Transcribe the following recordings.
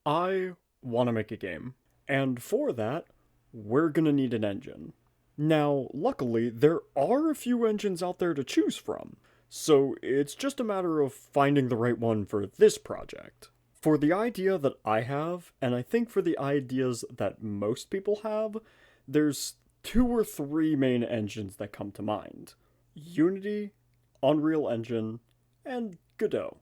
I want to make a game, and for that, we're gonna need an engine. Now, luckily, there are a few engines out there to choose from, so it's just a matter of finding the right one for this project. For the idea that I have, and I think for the ideas that most people have, there's two or three main engines that come to mind: Unity, Unreal Engine, and Godot.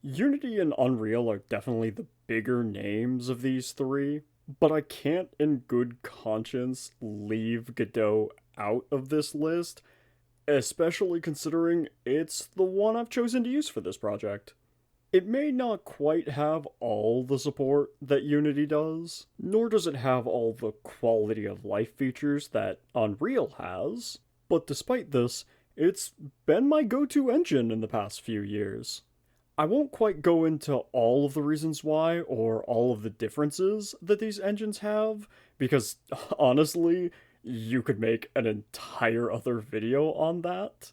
Unity and Unreal are definitely the bigger names of these three, but I can't in good conscience leave Godot out of this list, especially considering it's the one I've chosen to use for this project. It may not quite have all the support that Unity does, nor does it have all the quality of life features that Unreal has, but despite this, it's been my go-to engine in the past few years. I won't quite go into all of the reasons why or all of the differences that these engines have, because honestly, you could make an entire other video on that.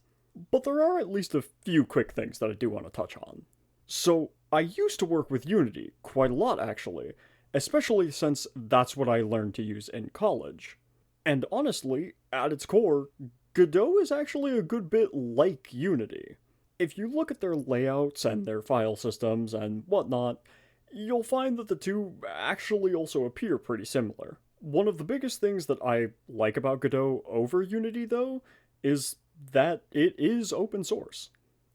But there are at least a few quick things that I do want to touch on. So, I used to work with Unity quite a lot actually, especially since that's what I learned to use in college. And honestly, at its core, Godot is actually a good bit like Unity. If you look at their layouts and their file systems and whatnot, you'll find that the two actually also appear pretty similar. One of the biggest things that I like about Godot over Unity, though, is that it is open source.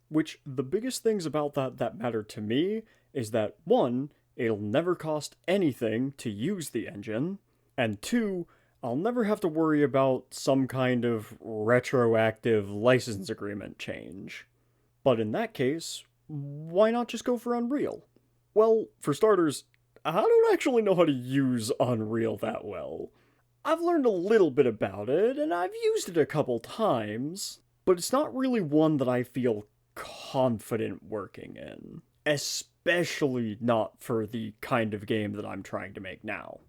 Which, the biggest things about that matter to me is that, one, it'll never cost anything to use the engine, and two, I'll never have to worry about some kind of retroactive license agreement change. But in that case, why not just go for Unreal? Well, for starters, I don't actually know how to use Unreal that well. I've learned a little bit about it, and I've used it a couple times, but it's not really one that I feel confident working in. Especially not for the kind of game that I'm trying to make now.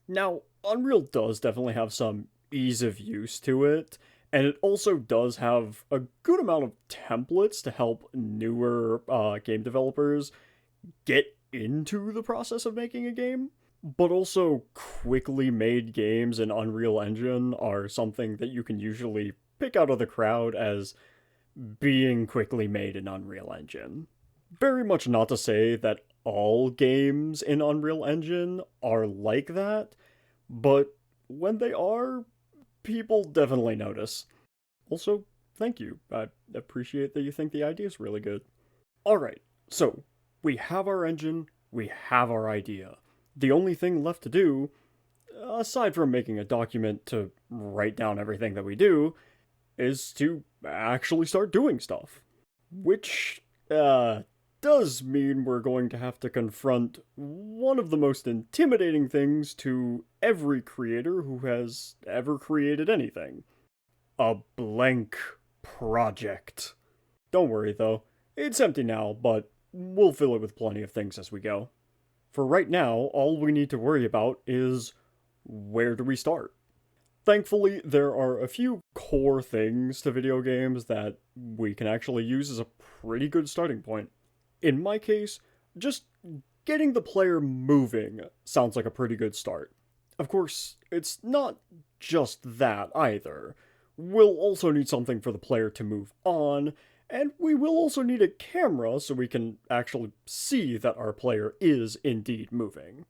Now, Unreal does definitely have some ease of use to it, and it also does have a good amount of templates to help newer game developers get into the process of making a game. But also, quickly made games in Unreal Engine are something that you can usually pick out of the crowd as being quickly made in Unreal Engine. Very much not to say that all games in Unreal Engine are like that, but when they are, people definitely notice. Also, thank you. I appreciate that you think the idea is really good. Alright, so we have our engine, we have our idea. The only thing left to do, aside from making a document to write down everything that we do, is to actually start doing stuff. Which, does mean we're going to have to confront one of the most intimidating things to every creator who has ever created anything: a blank project. Don't worry though, it's empty now, but we'll fill it with plenty of things as we go. For right now, all we need to worry about is where do we start? Thankfully, there are a few core things to video games that we can actually use as a pretty good starting point. In my case, just getting the player moving sounds like a pretty good start. Of course, it's not just that either. We'll also need something for the player to move on, and we will also need a camera so we can actually see that our player is indeed moving.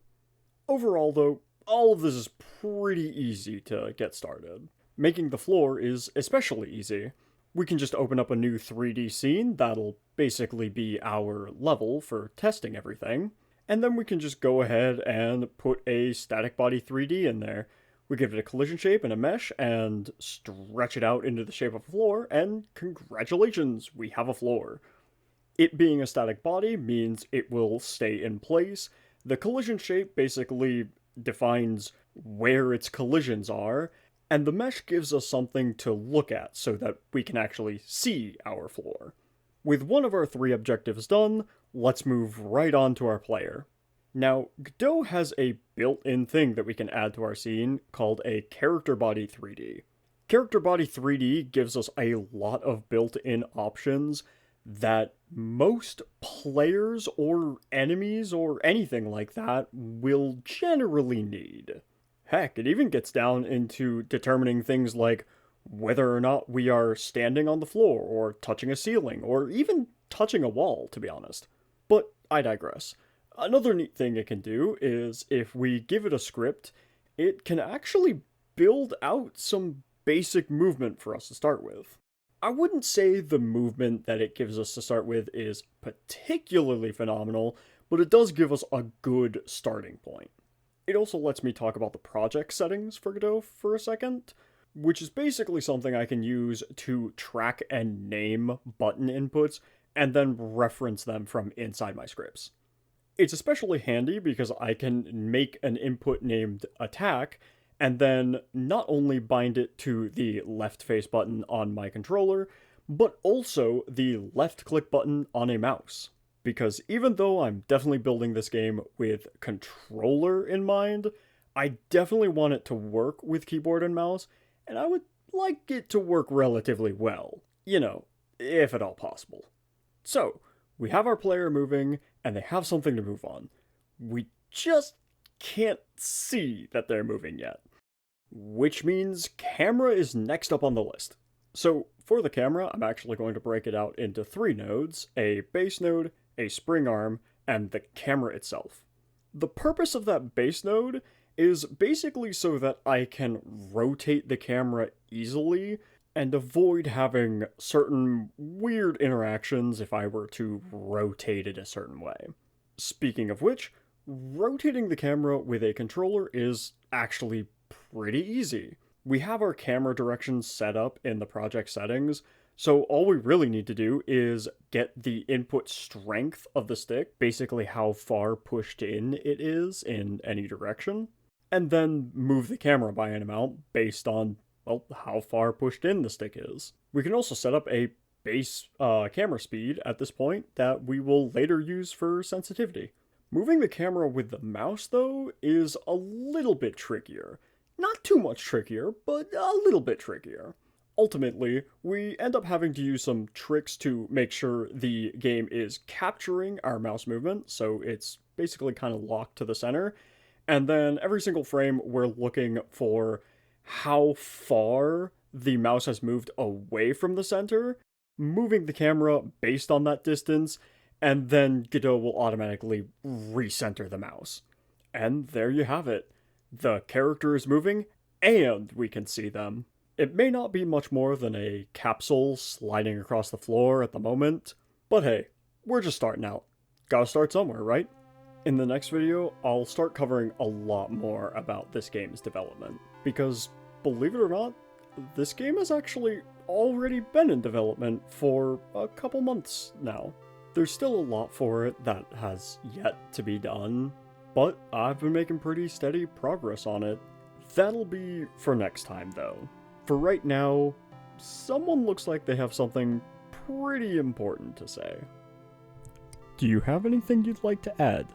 Overall, though, all of this is pretty easy to get started. Making the floor is especially easy. We can just open up a new 3D scene that'll basically be our level for testing everything, and then we can just go ahead and put a static body 3D in there. We give it a collision shape and a mesh and stretch it out into the shape of a floor, and congratulations, we have a floor. It being a static body means it will stay in place. The collision shape basically defines where its collisions are, and the mesh gives us something to look at so that we can actually see our floor. With one of our three objectives done, let's move right on to our player. Now, Godot has a built-in thing that we can add to our scene called a character body 3D. Character body 3D gives us a lot of built-in options that most players or enemies or anything like that will generally need. Heck, it even gets down into determining things like whether or not we are standing on the floor or touching a ceiling or even touching a wall, to be honest. But I digress. Another neat thing it can do is if we give it a script, it can actually build out some basic movement for us to start with. I wouldn't say the movement that it gives us to start with is particularly phenomenal, but it does give us a good starting point. It also lets me talk about the project settings for Godot for a second, which is basically something I can use to track and name button inputs and then reference them from inside my scripts. It's especially handy because I can make an input named attack and then not only bind it to the left face button on my controller, but also the left click button on a mouse. Because even though I'm definitely building this game with controller in mind, I definitely want it to work with keyboard and mouse, and I would like it to work relatively well. You know, if at all possible. So, we have our player moving, and they have something to move on. We just can't see that they're moving yet. Which means camera is next up on the list. So, for the camera, I'm actually going to break it out into 3 nodes, a base node, a spring arm, and the camera itself. The purpose of that base node is basically so that I can rotate the camera easily and avoid having certain weird interactions if I were to rotate it a certain way. Speaking of which, rotating the camera with a controller is actually pretty easy. We have our camera directions set up in the project settings, so all we really need to do is get the input strength of the stick, basically how far pushed in it is in any direction, and then move the camera by an amount based on, well, how far pushed in the stick is. We can also set up a base camera speed at this point that we will later use for sensitivity. Moving the camera with the mouse, though, is a little bit trickier. Not too much trickier, but a little bit trickier. Ultimately, we end up having to use some tricks to make sure the game is capturing our mouse movement, so it's basically kind of locked to the center. And then every single frame, we're looking for how far the mouse has moved away from the center, moving the camera based on that distance, and then Godot will automatically recenter the mouse. And there you have it. The character is moving, and we can see them. It may not be much more than a capsule sliding across the floor at the moment, but hey, we're just starting out. Gotta start somewhere, right? In the next video, I'll start covering a lot more about this game's development, because, believe it or not, this game has actually already been in development for a couple months now. There's still a lot for it that has yet to be done, but I've been making pretty steady progress on it. That'll be for next time, though. For right now, someone looks like they have something pretty important to say. Do you have anything you'd like to add?